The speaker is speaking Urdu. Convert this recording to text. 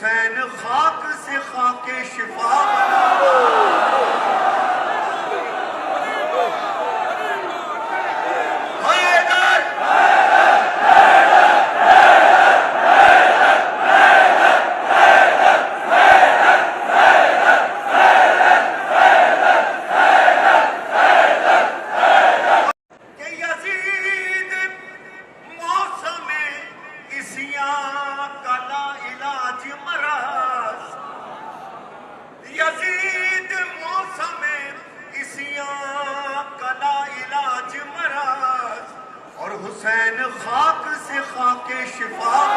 حسین خاک سے خاک شفا یزید موسم عیسیاں کا لا علاج مرض اور حسین خاک سے خاک شفا